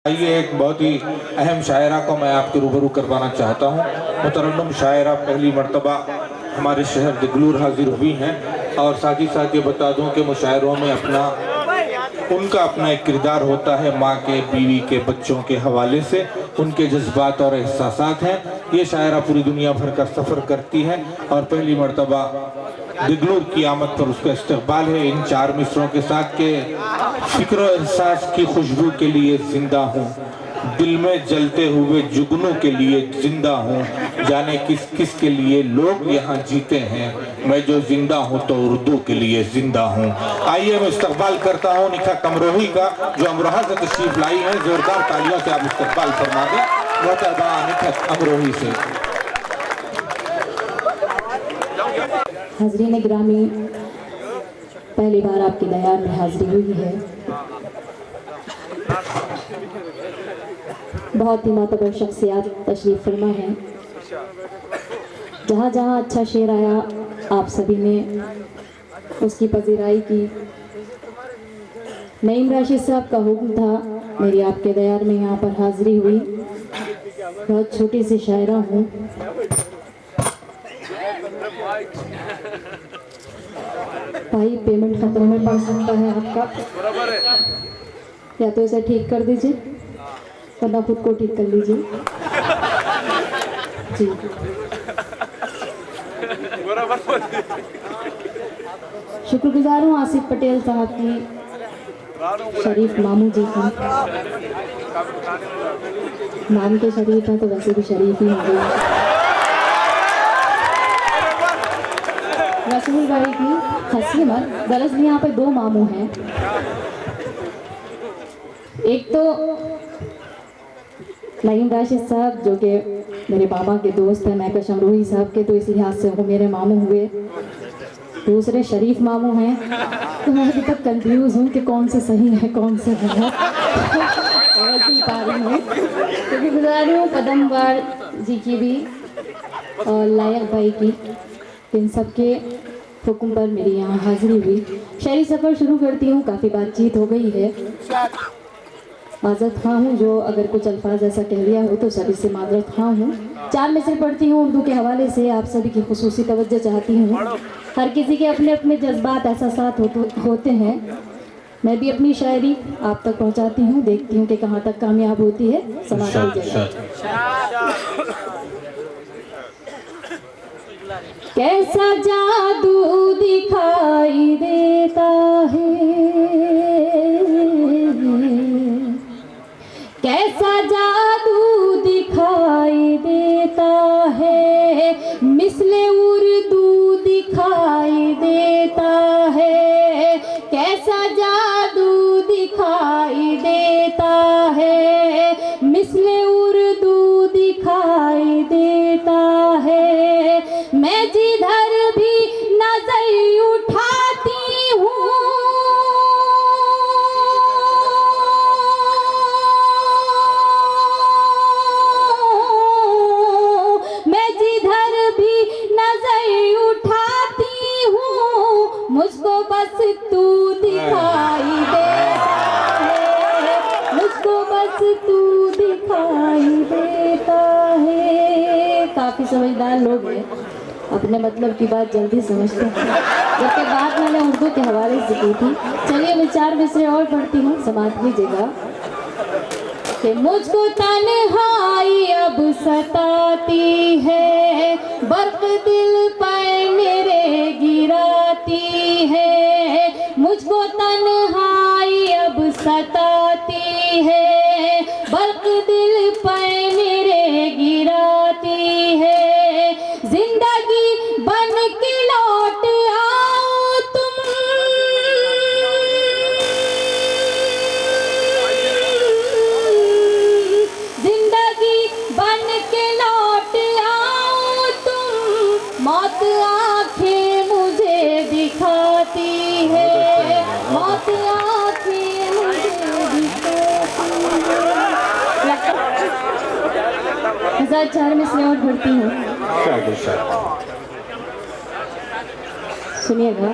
ये एक बहुत ही अहम शायरा को मैं आपके रूबरू करवाना चाहता हूँ। मुतरन्नम शायरा पहली मर्तबा हमारे शहर दिगलूर हाजिर हुई हैं और साथ ही साथ ये बता दूँ कि मुशायरों में उनका अपना एक किरदार होता है। माँ के, बीवी के, बच्चों के हवाले से उनके जज्बात और एहसासात हैं। ये शायरा पूरी दुनिया भर का सफ़र करती है और पहली मर्तबा दिगलूर की आमद पर उसका इस्तकबाल है इन 4 मिसरों के साथ के फिक्र एहसास की खुशबू के लिए जिंदा हूँ, दिल में जलते हुए जुगनू के लिए जिंदा हूँ, जाने किस किस के लिए लोग यहाँ जीते हैं, मैं जो जिंदा हूँ तो उर्दू के लिए जिंदा हूँ। आइए मैं इस्तकबाल करता हूँ निखा कमरोही का जो अमरोहा से तशरीफ लाई है। जोरदार तालियों से आप इस्तकबाल फरमा दें मोहतरमा निखा कमरोही से। हाज़रीन ग्रामी, पहली बार आपकी दयार में हाजिरी हुई है। बहुत ही मोतबर शख्सियात तशरीफ फरमा है। जहाँ जहाँ अच्छा शेर आया आप सभी ने उसकी पजीराई की। नईम राशिद साहब का हुक्म था, मेरी आपके दयार में यहाँ पर हाजिरी हुई। बहुत छोटी सी शायरा हूँ। भाई पेमेंट खतरे में पड़ सकता है आपका, या तो इसे ठीक कर दीजिए वरना खुद को ठीक कर लीजिए जी। शुक्रगुजार हूँ आसिफ पटेल साहब की, शरीफ मामू जी की। नाम के शरीफ हैं तो वैसे भी शरीफ ही होंगे। रसूल भाई की हंसी मत, दरअसल यहाँ पे 2 मामू हैं। एक तो नईम राशिद साहब जो कि मेरे बाबा के दोस्त हैं, मैं कशमरूही साहब के, तो इस लिहाज से वो मेरे मामू हुए। दूसरे शरीफ मामू हैं, तो मैं अभी तक कंफ्यूज हूँ कि कौन से सही है कौन से गलत। पा रही हूँ क्योंकि गुजारी हूँ पदमवार जी की भी और लायक भाई की, इन सब के हुक्म पर मेरी यहाँ हाजिरी हुई। शहरी सफ़र शुरू करती हूँ। काफ़ी बातचीत हो गई है, माजरत खां हूँ जो अगर कुछ अल्फाज ऐसा कह दिया हो तो सभी से माजरत खां हूँ। 4 मिसरे पढ़ती हूँ उर्दू के हवाले से, आप सभी की खुसूसी तवज्जो चाहती हूँ। हर किसी के अपने अपने जज्बात एहसासात होते हैं। मैं भी अपनी शायरी आप तक पहुँचाती हूँ, देखती हूँ कि कहाँ तक कामयाब होती है। समाज कैसा जादू दिखाई देता है, कैसा जादू दिखाई देता है, मिसले उर्दू दिखाई देता है, कैसा जादू दिखाई देता है, मिसले उर्दू दिखाई देता है। मैं जिधर भी नजर उठाती हूँ, मैं जिधर भी नजर उठाती हूँ, मुझको बस तू दिखाई देता है, मुझको बस तू दिखाई देता है। काफी समझदार लोग हैं, अपने मतलब की बात जल्दी समझते हैं, जबकि बात मैंने उर्दू के हवाले से की थी। चलिए मैं 4 मिसरे और पढ़ती हूँ, समात लीजिएगा। कि मुझको तन्हाई अब सताती है, बर्फ दिल पर मेरे गिराती है, मुझको तन्हाई अब सताती है, बर्फ दिल पर मेरे गिराती है। जिंदगी बन के लौट आओ तुम, जिंदगी बन के लौट आओ तुम, मौत आंखें मुझे दिखाती है, मौत आंखें मुझे दिखाती है। 4 मिसरे और पढ़ती हूँ, सुनिएगा।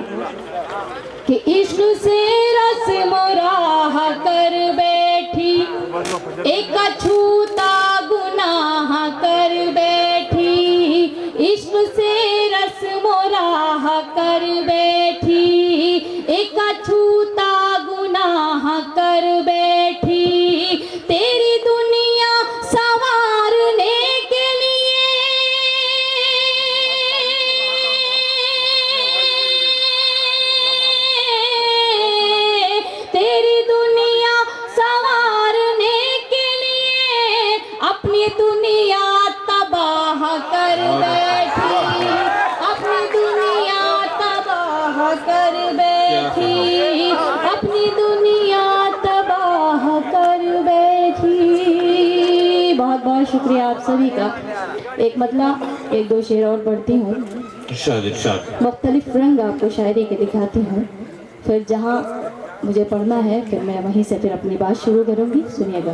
कि इश्क से रस्म राह कर बैठी एक अछूता गुनाह कर बैठी, इश्क से रस्म राह कर बैठी। एक अछूता गुनाह कर बैठी, तेरी दुनिया संवारने के लिए। तेरी दुनिया संवारने के लिए अपनी दुनिया तबाह कर बैठी, अपनी दुनिया तबाह कर बैठी, अपनी दुनिया तबाह कर बैठी। बहुत बहुत शुक्रिया आप सभी का। एक मतलब एक दो शेर और पढ़ती हूँ, मुख्तलिफ रंग आपको शायरी के दिखाती हूँ, फिर जहाँ मुझे पढ़ना है फिर मैं वहीं से फिर अपनी बात शुरू करूँगी। सुनिएगा।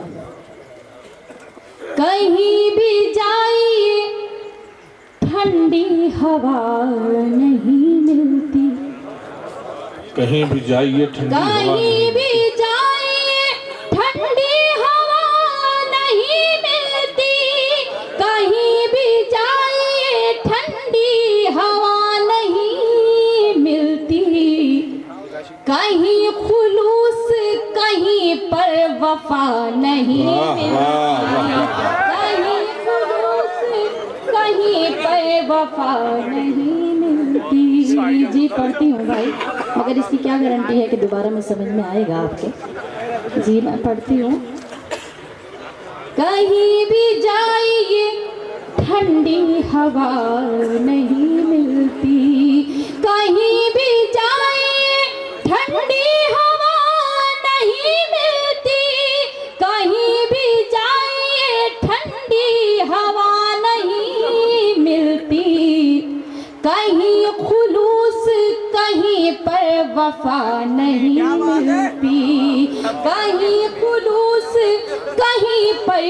कहीं भी जाइए ठंडी हवा नहीं मिलती, कहीं भी जाइए ठंडी हवा कहीं भी जाइए ठंडी हवा नहीं मिलती, कहीं भी जाइए ठंडी हवा नहीं मिलती। कहीं खुलूस कहीं पर वफा नहीं मिलती, कहीं खुलूस कहीं पर वफा नहीं मिलती। जी पढ़ती हूँ भाई, मगर इसकी क्या गारंटी है कि दोबारा में समझ में आएगा आपके। जी मैं पढ़ती हूँ। कहीं भी जाइए ठंडी हवा नहीं मिलती, कहीं भी जाइए ठंडी हवा नहीं मिलती, कहीं भी जाइए ठंडी हवा नहीं मिलती। कहीं खुलूस कहीं पर वफा नहीं मिलती, कहीं खुलूस कहीं पर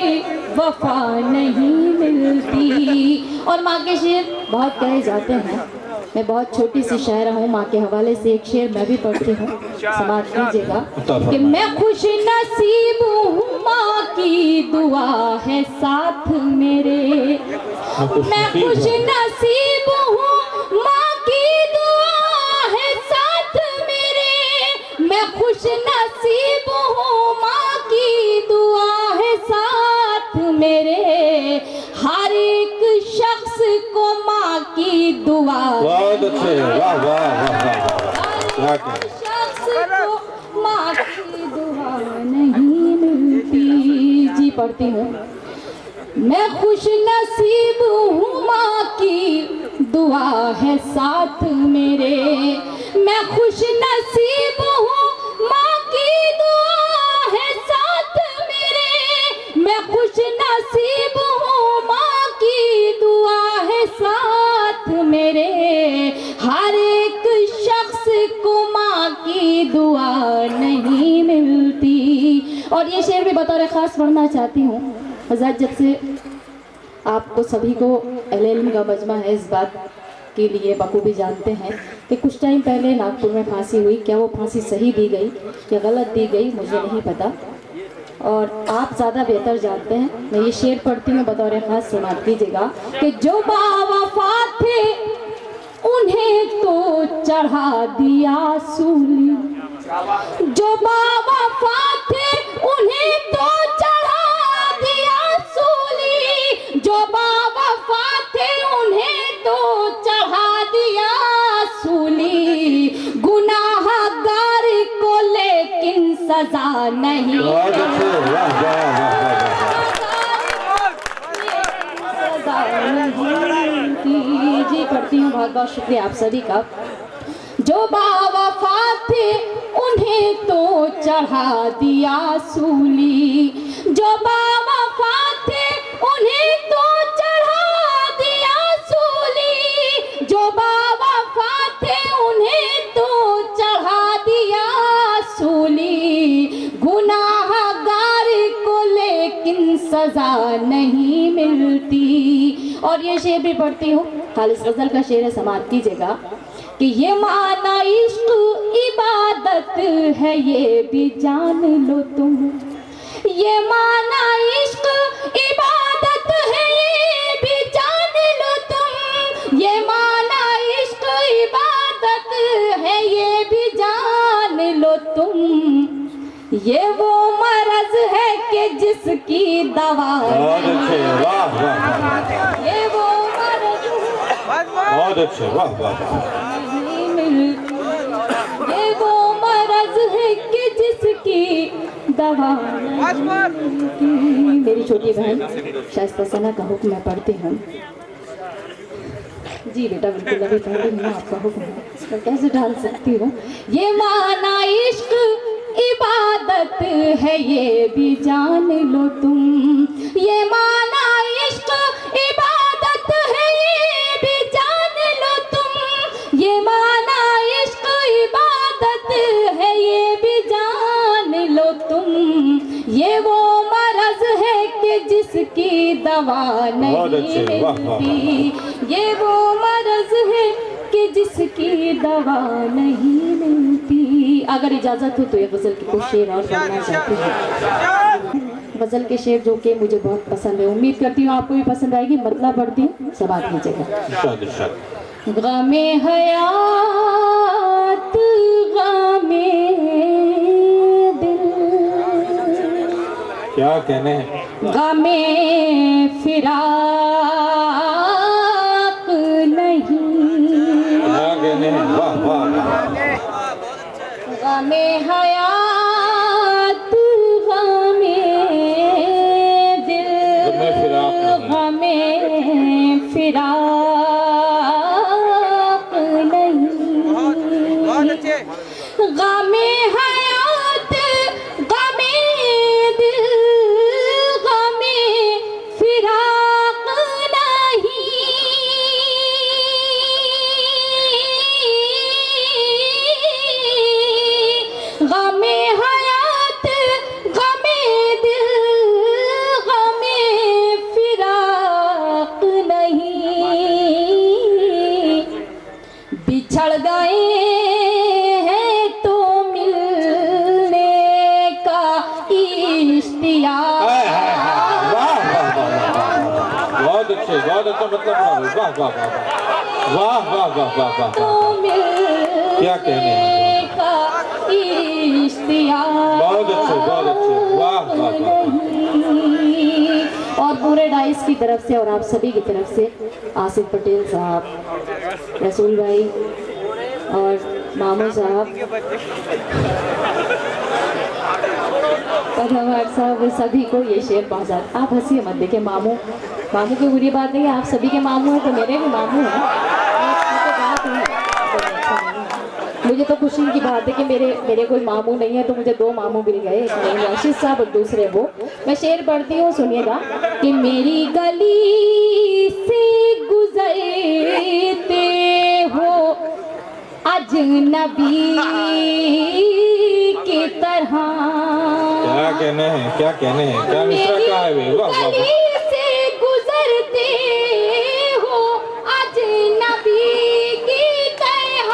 वफा नहीं मिलती। और माँ के शेर बहुत कहे जाते हैं, मैं बहुत छोटी सी शायरा हूँ, माँ के हवाले से एक शेर मैं भी पढ़ती हूँ, समाप्त कीजिएगा। कि मैं खुश नसीब हूँ, माँ की दुआ है साथ मेरे। मैं खुश नसीब हूँ, माँ की दुआ है साथ मेरे। मैं खुश नसीब हूँ, माँ की दुआ है साथ मेरे। हर एक शख्स को माँ की दुआ, बहुत अच्छे, वाह वाह वाह वाह। शख्स को माँ की दुआ नहीं मिलती। जी पढ़ती हूँ। मैं खुश नसीब हूँ, माँ की दुआ है साथ मेरे। मैं खुश नसीब हूँ, माँ की दुआ है साथ मेरे। मैं खुश नसीब हूँ, माँ की दुआ है साथ मेरे। हर एक शख्स को माँ की दुआ नहीं मिलती। और ये शेर भी बतौर ख़ास पढ़ना चाहती हूँ। हज़रत जब से आपको सभी को एल का मजमा है, इस बात के लिए बखूबी जानते हैं कि कुछ टाइम पहले नागपुर में फांसी हुई। क्या वो फांसी सही दी गई या गलत दी गई मुझे नहीं पता, और आप ज़्यादा बेहतर जानते हैं। मैं ये शेर पढ़ती हूँ, बतौर ख़ास समाप्त कीजिएगा। कि जो बावफा थे उन्हें तो चढ़ा दिया सूली, जो बावफा थे उन्हें तो चढ़ा दिया सूली, जो बावफा थे उन्हें तो चढ़ा दिया सूली। गुनाहगार को लेकिन सजा नहीं, जी पढ़ती हूँ। बहुत बहुत शुक्रिया आप सभी का। जो बावफा थे उन्हें तो चढ़ा दिया सूली, जो बावफा थे उन्हें तो चढ़ा दिया सूली, जो बावफा थे उन्हें तो चढ़ा दिया सूली। गुनाहगार को लेकिन सजा नहीं मिलती। और ये शेर भी पढ़ती हूँ, खालिस गजल का शेर है, समाप्त कीजिएगा। कि ये माना इश्क इबादत है ये भी जान लो तुम, ये माना इश्क इबादत है ये भी जान लो तुम, ये माना इश्क इबादत है ये भी जान लो तुम, ये वो मरज है कि जिसकी दवा बहुत अच्छे, वाह वाह वाह, ये वो मरज बहुत अच्छे, वाह वाह वाह। नहीं मिलती, ये वो मरज है कि जिसकी दवा नहीं मिलती। मेरी छोटी बहन शाइस्ता सना का हुक्म मैं पढ़ती हूँ। जी बेटा बिल्कुल अभी पढ़ रही हूँ, आपका हुक्म है, मैं कैसे डाल सकती हूँ। ये माना इश्क इबादत है ये भी जान लो तुम, ये माना इश्क इबादत है ये भी जान लो तुम, ये माना इश्क इबादत है ये भी जान लो तुम, ये वो मरज है कि जिसकी दवा नहीं मिलती, ये वो मरज है कि जिसकी दवा नहीं मिलती। अगर इजाज़त हो तो ये गज़ल की कुछ शेर और पढ़ना चाहती हूँ। गज़ल के शेर जो कि मुझे बहुत पसंद है, उम्मीद करती हूँ आपको भी पसंद आएगी। मतलब पढ़ती हूँ, सब आप लीजिएगा। गमे हयात गमे दिल, क्या कहने हैं, गमे फिराक नहीं, क्या कहने हैं, वाह वाह वाह। गमे हयात गमे दिल, गमे फिराक नहीं, गमे हयात गमे दिल, गमे फिराक नहीं, गमे हयात गमे दिल, गमे फिराक नहीं, बिछड़ गए हैं तो मिलने का इश्तियाक। बहुत अच्छे, बहुत अच्छा, मतलब वाह वाह वाह वाह वाह वाह वाह वाह, तो क्या कहने हैं, का इश्तियाक। बहुत अच्छे, बहुत अच्छे, वाह वाह वाह। और पूरे डाइस की तरफ से और आप सभी की तरफ से आसिफ पटेल साहब, रसूल भाई और मामू साहब, पदमार साहब, सभी को ये शेर पहुंचा। आप हंसिए मत, देखिए मामू मामू की बुरी बात नहीं है, आप सभी के मामू हैं तो मेरे भी मामू हैं। मुझे तो खुशी की बात है कि मेरे कोई मामू नहीं है, तो मुझे दो मामू मिल गए, एक नहीं राशिद साहब और दूसरे वो। मैं शेर पढ़ती हूँ, सुनिएगा। कि मेरी गली से गुजरते हो अजनबी की तरह, क्या कहने हैं, क्या कहने हैं, क्या मिश्रा का है वे, वाह वाह वाह। से गुजरते हो अजनबी की तरह,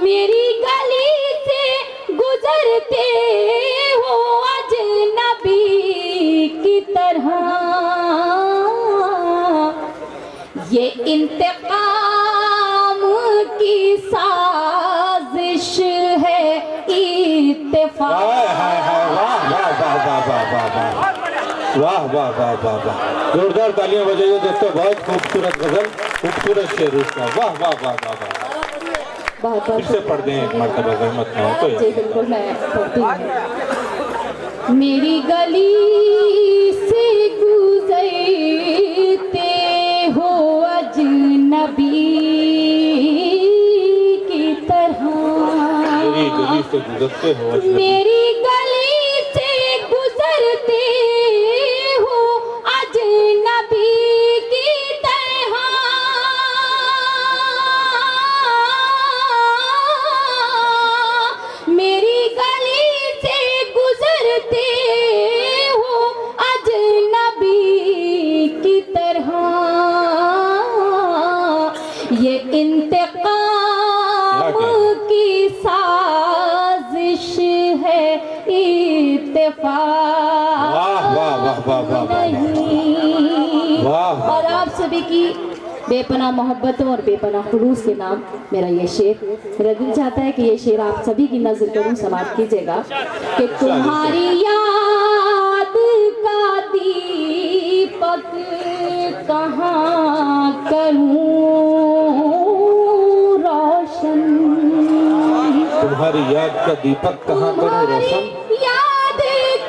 मेरी गली से गुजरते हो अजनबी की तरह, ये इंतकाम की साजिश है इत्तेफाक। वाह वाह वाह वाह वाह, जोरदार तालियां बजाइए दोस्तों। बहुत खूबसूरत गजल, खूबसूरत शेर उसका, वाह वाह वाह वाह वाह। फिर से पढ़ दें एक मरतबा, जहमत ना हो तो। जी बिल्कुल, मैं पढ़ती हूँ। मेरी गली से गुजरते हो अजनबी की तरह, मेरी गली से गुजरते हो अजनबी, मेरी गली से गुजरते हो अजनबी की तरह, मेरी गली से गुजरते हो अजनबी की तरह, ये इंतकाम की इत्तेफाक वाह वाह वाह वाह वाह नहीं। वाह। और आप सभी की बेपनाह मोहब्बतों और बेपनाह खुलूस के नाम मेरा ये शेर, मेरा दिल चाहता है कि ये शेर आप सभी की नजर करूं, समाप्त कीजिएगा कि तुम्हारी याद का दीपक कहाँ करूं रोशन, तुम्हारी याद का दीपक कहाँ करूं रोशन, याद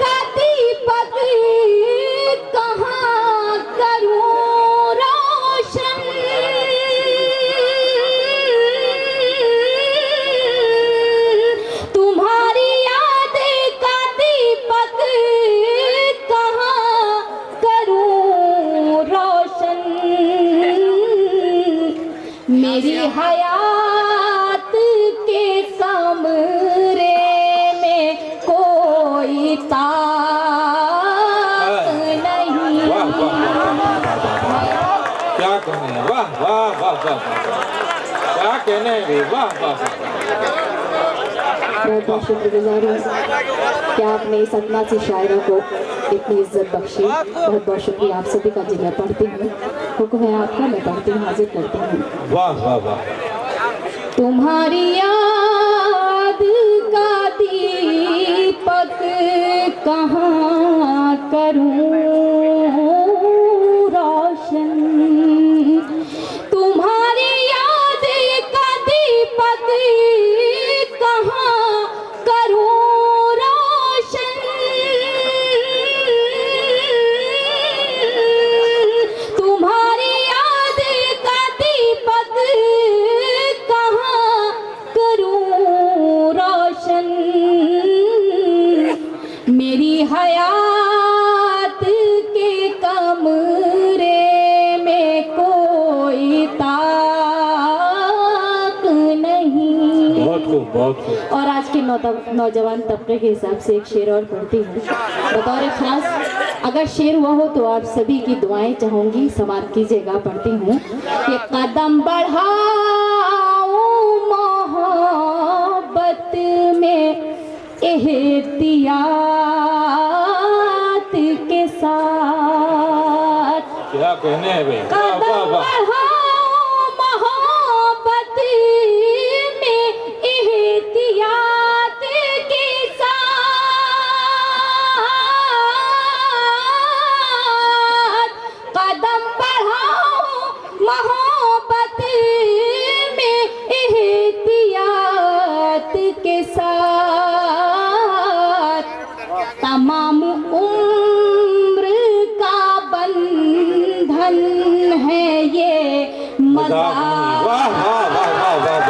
का दीपक कहाँ करूं रोशन, तुम्हारी याद का दीपक कहाँ करूं रोशन, मेरी हयात के कमरे में कोई ताक नहीं। वाह वाह क्या कहने हैं, वाह वाह वाह वाह क्या कहने हैं, वाह वाह। बहुत बहुत शुक्रगुजार हूँ कि आपने इस अदना सी शायरा को इतनी इज्जत बख्शी। बहुत बहुत शुक्रिया आप सभी का। जी मैं पढ़ती हूँ, हुक्म है आपका, मैं पढ़ती हूँ, हाजिर करती हूँ। वाह वाह वाह। तुम्हारी याद का दीपक कहाँ करूं रोशन, तुम्हारी याद का दीपक कहाँ करूं रोशन, तुम्हारी याद का दीपक कहाँ करूं रोशन, मेरी हयात के कमरे में कोई ताक नहीं। बहुत खूब बहुत खूब। और आज के नौजवान तबके के हिसाब से एक शेर और पढ़ती हूँ बतौर खास। अगर शेर हुआ हो तो आप सभी की दुआएं चाहूंगी, समाप्त कीजिएगा। पढ़ती हूँ कि कदम बढ़ाऊं मोहब्बत में एहतियात के साथ, क्या कहने हैं भाई, वाह कदम वाह वाह। बढ़ाऊं मोहब्बत में एहतियात के साथ, कदम बढ़ाऊं मोहब्बत में एहतियात के साथ, तमाम उम्र का बंधन है ये मजाक नहीं। वाह वाह वाह वाह वाह वाह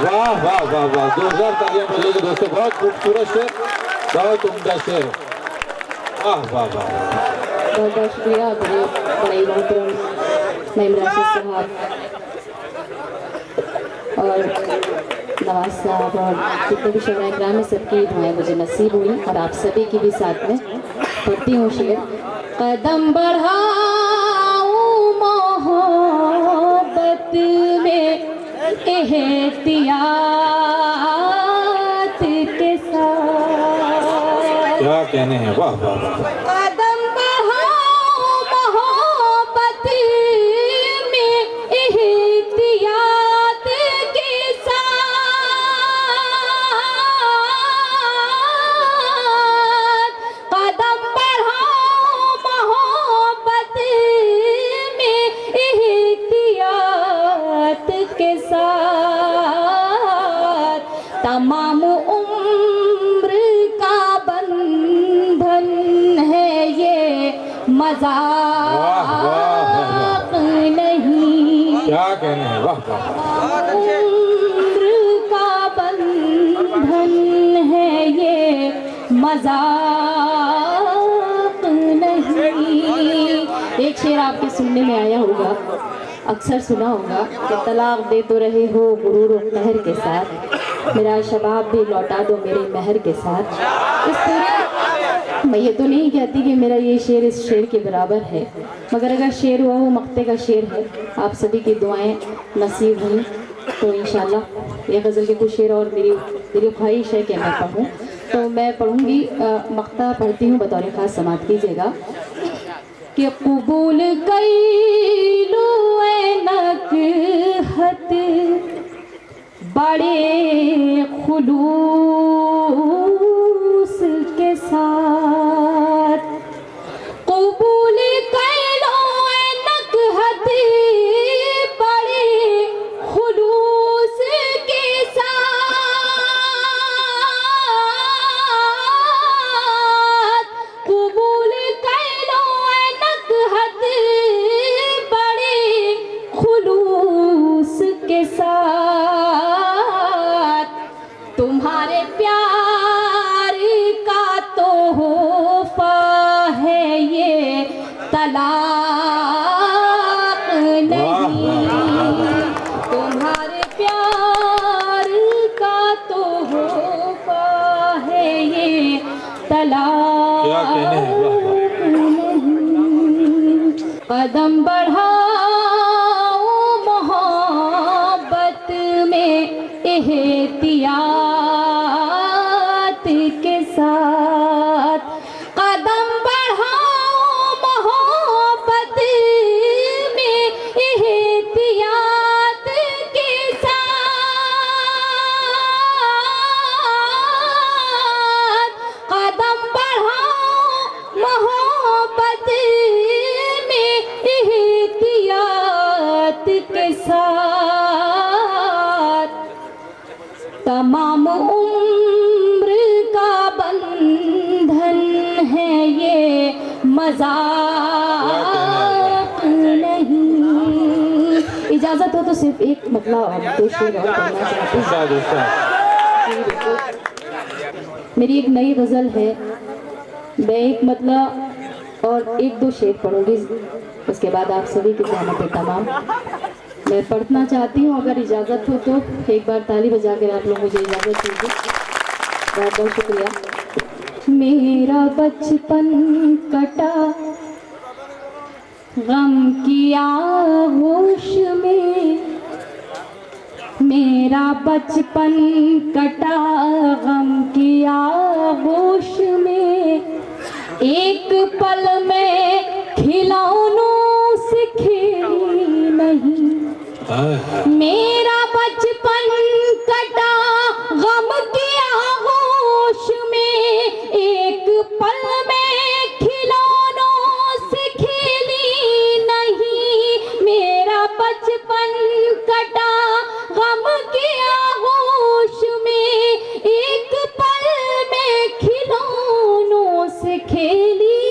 वाह वाह वाह वाह। 2000 तालियां मिलेगी दोस्तों, बहुत खूबसूरत शेर, बहुत उम्दा शेर, वाह वाह वाह। बहुत बहुत शुक्रिया बड़े मोहतरम नईम राशिद साहब और नवाज साहब और जितने भी शोरा इकराम में सबकी दुआएं मुझे नसीब हुई और आप सभी की भी साथ में। पढ़ती हूँ शेर। कदम बढ़ाऊं मोहब्बत में एहतियात के साथ, क्या कहने हैं, वाह वाह वाह। कदम बढ़ाऊं मोहब्बत में एहतियात के साथ, कदम बढ़ाऊं मोहब्बत में एहतियात के साथ, तमाम उम्र का बंधन है ये मजाक नहीं। क्या कहने हैं, वाह वाह। उम्र का बंधन है ये मजाक नहीं। एक शेर आपके सुनने में आया होगा, अक्सर सुना होगा कि तलाक दे तो रहे हो गुरूर और कहर के साथ, मेरा शबाब भी लौटा दो मेरे महर के साथ। इस पूरे मैं ये तो नहीं कहती कि मेरा ये शेर इस शेर के बराबर है, मगर अगर शेर हुआ वो मक्ते का शेर है। आप सभी की दुआएं नसीब हुई तो इंशाल्लाह ये गज़ल के कुछ शेर और मेरी ख्वाहिश है कि मैं पढ़ूँ। तो मैं पढ़ूंगी, मक्ता पढ़ती हूँ, बतौर खास समात कीजिएगा कि कबूल कैलू नक हत बड़े खुलूस के साथ, कबूल कैलो नक हत बड़े खुलूस के साथ, कबूल कैलो नक हत बड़े खुलूस के साथ, तुम्हारे प्यार का तोहफा है ये तलाक नहीं, तुम्हारे प्यार का तोहफा है ये तलाक नहीं। कदम बढ़ाओ मोहब्बत में एहतियात के साथ, कदम बढ़ाओ मोहब्बत में एहतियात के साथ, कदम बढ़ाओ मोहब्बत में एहतियात के साथ, तमाम उम्र का बंधन है ये मजाक नहीं। इजाजत हो तो सिर्फ एक मतलब दो शेर और पढ़ना चाहती हूँ। मेरी एक नई गज़ल है, मैं एक मतलब और एक दो शेर पढ़ूंगी, उसके बाद आप सभी की ज़हमत तमाम मैं पढ़ना चाहती हूँ। अगर इजाज़त हो तो एक बार ताली बजा कर आप लोग मुझे इजाज़त दीजिए। बहुत बहुत शुक्रिया। मेरा बचपन कटा गम की आगोश में, मेरा बचपन कटा गम की आगोश में, एक पल में खिलौनों से खेली नहीं, मेरा बचपन कटा गम की आगोश में, एक पल में खिलौनों से खेली नहीं, मेरा बचपन कटा गम की आगोश में, एक पल में खिलौनों से खेली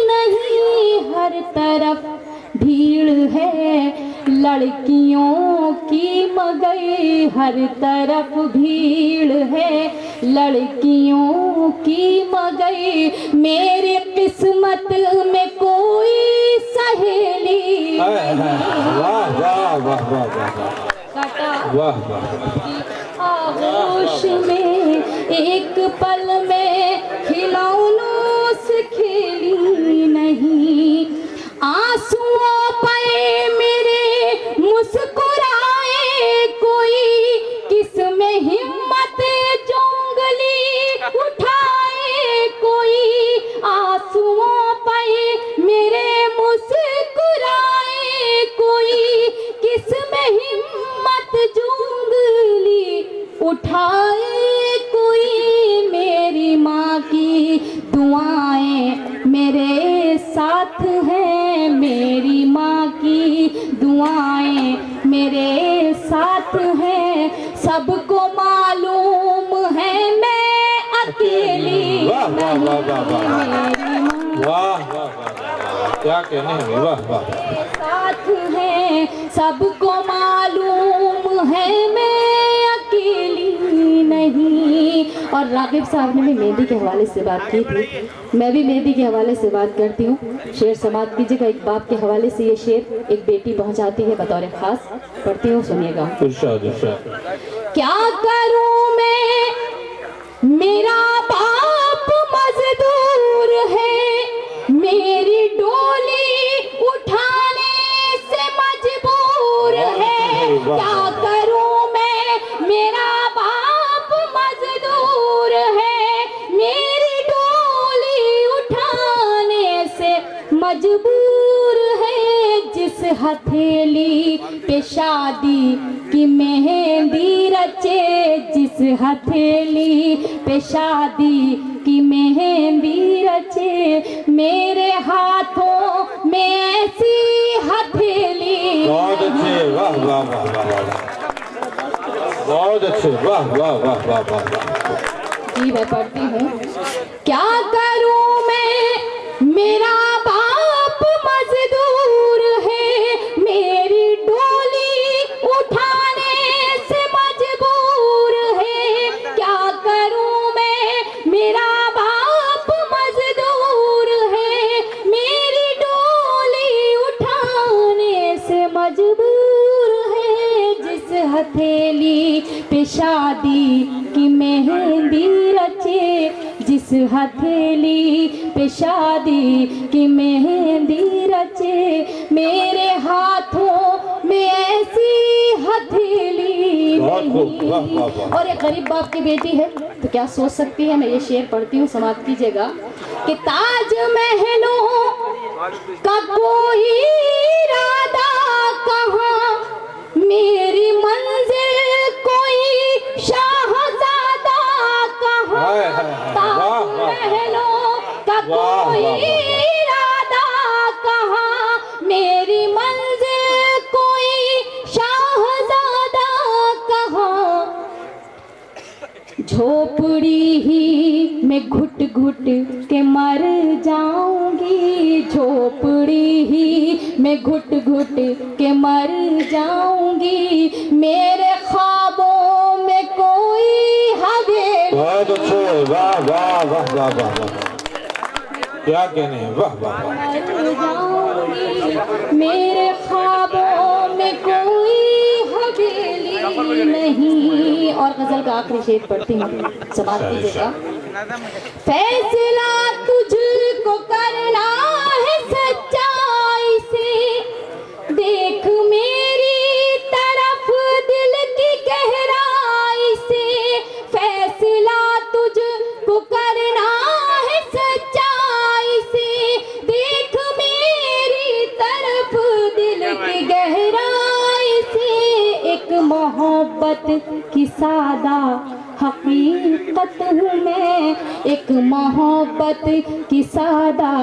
नहीं। हर तरफ भीड़ है लड़कियों की मगर, हर तरफ भीड़ है लड़कियों की मगर, मेरी किस्मत में कोई सहेली आगोश में, एक पल में खिलौनों से खेली नहीं, आंसुओं पे मेरे मुस्कुराए कोई, किसमें हिम्मत जोंगली उठाए कोई, आंसुओं पे मेरे मुस्कुराए कोई, किसमें हिम्मत जोंगली उठाए कोई, मेरी माँ की दुआएं मेरे साथ हैं, मेरी माँ की दुआएं मेरे साथ हैं, सबको मालूम है मैं अकेली क्या कहने हैं, वाह वाह साथ हैं, सबको मालूम है मैं अकेली नहीं। और रागिब साहब ने भी मेहंदी के हवाले से बात की थी, मैं भी मेहंदी के हवाले से बात करती हूँ। शेर समात कीजिएगा। एक बाप के हवाले से ये शेर एक बेटी पहुँचाती है बतौर खास, पढ़ती हूँ, सुनिएगा। क्या करूँ मैं, मेरा बाप मजदूर है, मेरी डोली उठाने से मजबूर है। क्या करूं मैं, मेरा बाप मजदूर है, मजबूर है, जिस हथेली पे शादी की मेहंदी रचे, जिस हथेली पे शादी की मेहंदी रचे, मेरे हाथों में ऐसी हथेली। बहुत अच्छे, वाह वाह वाह वाह वाह, बहुत अच्छे, वाह वाह वाह वाह वाह वाह। जी मैं पढ़ती हूँ। क्या करूँ मैं, मेरा बाप मजदूर है, मेरी डोली उठाने से मजबूर है। क्या करूँ मैं, मेरा बाप मजदूर है, मेरी डोली उठाने से मजबूर है, जिस हथेली पे शादी की मेहंदी रचे, जिस हथेली पे शादी की मेहंदी रचे, मेरे हाथों में ऐसी हथेली नहीं। और एक गरीब बाप की बेटी है तो क्या सोच सकती है। मैं ये शेर पढ़ती हूँ, समाप्त कीजिएगा कि ताज महलों का कोई इरादा कहाँ, मेरी मंजिल कोई शाहजादा कहाँ, ताज महलों का कोई इरादा कहाँ, मेरी मंजिल कोई शाहजादा कहाँ। झोपड़ी ही में घुट घुट के मर जाऊंगी, झोपड़ी ही में घुट घुट के मर जाऊंगी, मेरे ख्वाबों में कोई हवेली। बहुत अच्छे, वाह वाह वाह वाह वाह, क्या कहने हैं, वाह वाह वाह। मेरे ख्वाबों में कोई हवेली नहीं। और गजल का आखिरी शेर पढ़ती हूँ, समाप्त कीजिएगा। फैसला तुझको करना है सच्चाई से, देख मेरी तरफ दिल की गहराई से, फैसला तुझको करना है सच्चाई से, देख मेरी तरफ दिल की गहराई से। एक मोहब्बत की सादा हकीकत हूँ मैं, एक मोहब्बत की सादा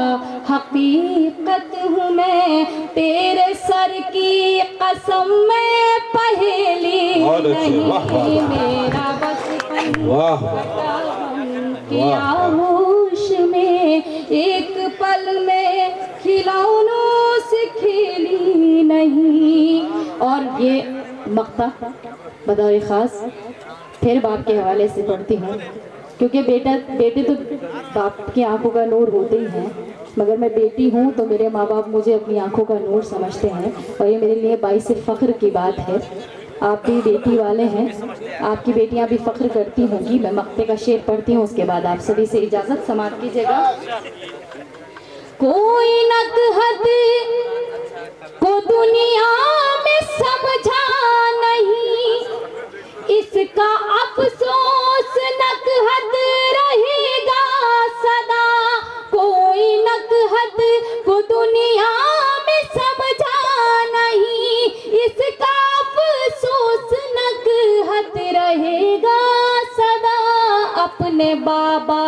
हकीकत हूँ मैं, तेरे सर की कसम मैं पहेली नहीं, मेरा बचपन किया होश में, एक पल में खिलौनों से खेली नहीं। और ये मक्ता बतौर खास फिर बाप के हवाले से पढ़ती हूँ, क्योंकि बेटे तो बाप की आंखों का नूर होते ही हैं, मगर मैं बेटी हूँ तो मेरे माँ बाप मुझे अपनी आंखों का नूर समझते हैं, और ये मेरे लिए बाइस फ़ख्र की बात है। आप भी बेटी वाले हैं, आपकी बेटियाँ भी फ़ख्र करती होंगी। मैं मक्ते का शेर पढ़ती हूँ, उसके बाद आप सभी से इजाज़त, समाप्त कीजिएगा। कोई नकहत को दुनिया में समझा नहीं, इसका अफसोस नकहत रहेगा सदा। कोई नकहत को दुनिया में समझा नहीं, इसका अफसोस नकहत रहेगा सदा। अपने बाबा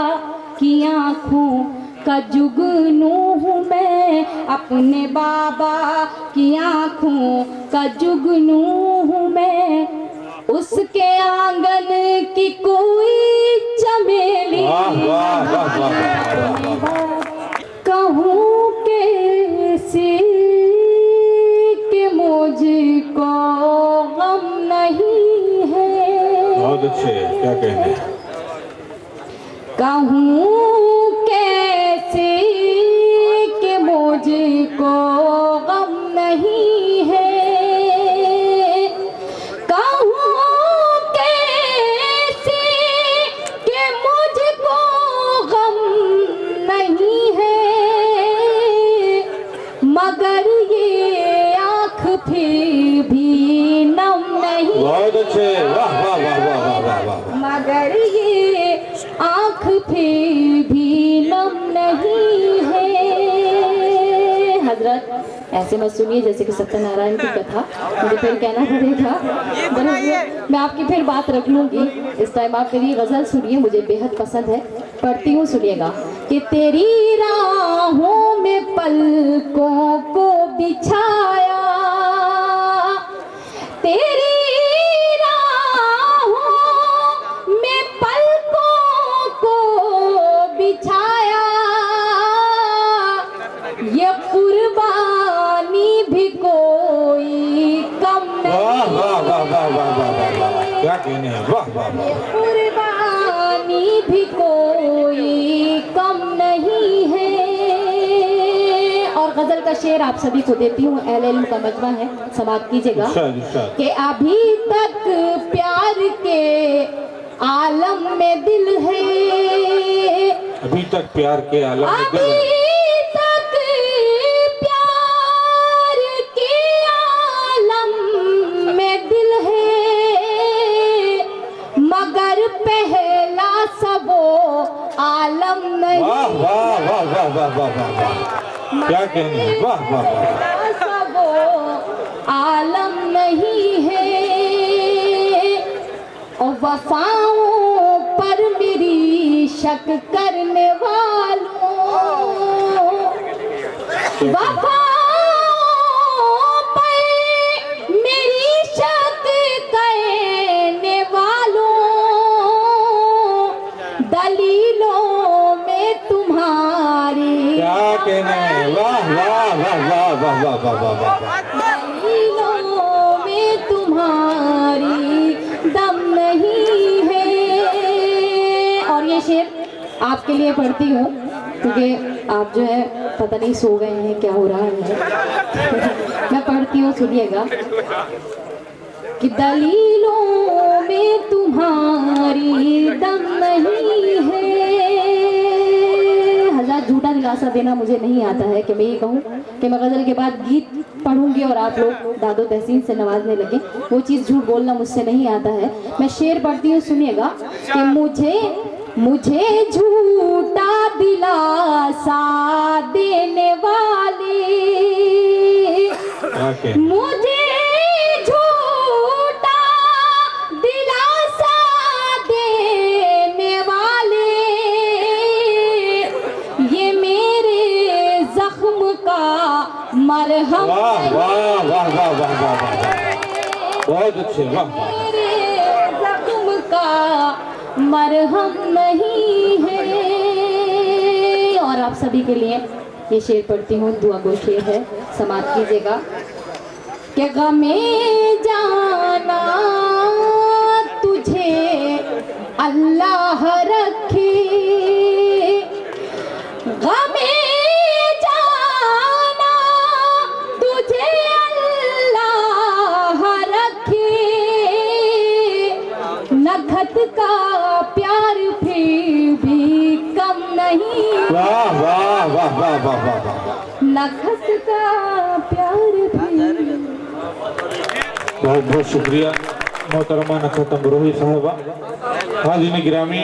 की आँखों का जुगनू हूँ मैं, अपने बाबा की आँखों का जुगनू हूँ मैं, उसके आंगन की कोई चमेली। कहूँ कैसे कि मुझको गम नहीं है। बहुत अच्छे, क्या कहने, कहूँ कैसे कि मुझको गम नहीं है, मगर ये आँख फिर भी नम नहीं। बहुत अच्छे, वाह वाह वाह वाह वाह वाह। मगर ये आँख फिर भी नम नहीं है। ऐसे मत सुनिए जैसे कि सत्यनारायण की कथा, मुझे फिर कहना पड़ेगा। मैं आपकी फिर बात रख लूंगी। इस टाइम आप मेरी गजल सुनिए, मुझे बेहद पसंद है, पढ़ती हूँ, सुनिएगा। कि तेरी राहों में पलकों को बिछाया, तेरी राहों में पलकों को बिछाया, ये कुर्बानी भी कोई कम नहीं। वाह वाह वाह वाह वाह वाह वाह, क्या कहने हैं, वाह वाह वाह। ये कुर्बानी भी कोई कम नहीं है। और गजल का शेर आप सभी को देती हूँ, अहले इल्म का मजमा है, समाप्त कीजिएगा। कि अभी तक प्यार के आलम में दिल है, अभी तक प्यार के आलम में दिल है, अभी तक प्यार के आलम में दिल है, मगर पहला सबो आलम नहीं। वाह वाह वाह वाह वाह वाह वाह वाह, क्या कहने हैं, वाह वाह वाह। सबो आलम नहीं है। और वफाओं पर मेरी शक करने वालों, वफाओं पर मेरी शक करने वालों, दलीलों में तुम्हारी क्या कहने हैं, वाह वाह वाह वाह वाह वाह वाह वाह वाह। दलीलों में तुम्हारी दम नहीं है। और ये शेर आपके लिए पढ़ती हूँ क्योंकि आप जो है पता नहीं सो गए हैं, क्या हो रहा है। मैं पढ़ती हूँ, सुनिएगा। कि दलीलों में तुम्हारी दम नहीं है। हजार झूठा दिलासा देना मुझे नहीं आता है कि मैं ये कहूँ कि मैं गजल के बाद गीत पढ़ूंगी और आप लोग दादो तहसीन से नवाजने लगे, वो चीज़ झूठ बोलना मुझसे नहीं आता है। मैं शेर पढ़ती हूँ, सुनिएगा। कि मुझे झूठा दिलासा देने वाले, मुझे झूठा दिलासा देने वाले, ये मेरे जख्म का मरहम। वाह वाह वाह वाह वाह वाह वाह, बहुत अच्छे, वाह वाह। मेरे जख्म का मरहम नहीं है। और आप सभी के लिए ये शेर पढ़ती हूँ, दुआ गो शेर है, समाप्त कीजिएगा। कि गमे जाना तुझे अल्लाह रखे, गमे जाना तुझे अल्लाह रखे, नखत का प्यार फिर भी कम नहीं। वाह वाह वाह वाह वाह वाह वाह, नखत का प्यार भी। बहुत बहुत शुक्रिया मोहतरमा नखत अमरोही साहबा। हाज़िरीन गिरामी,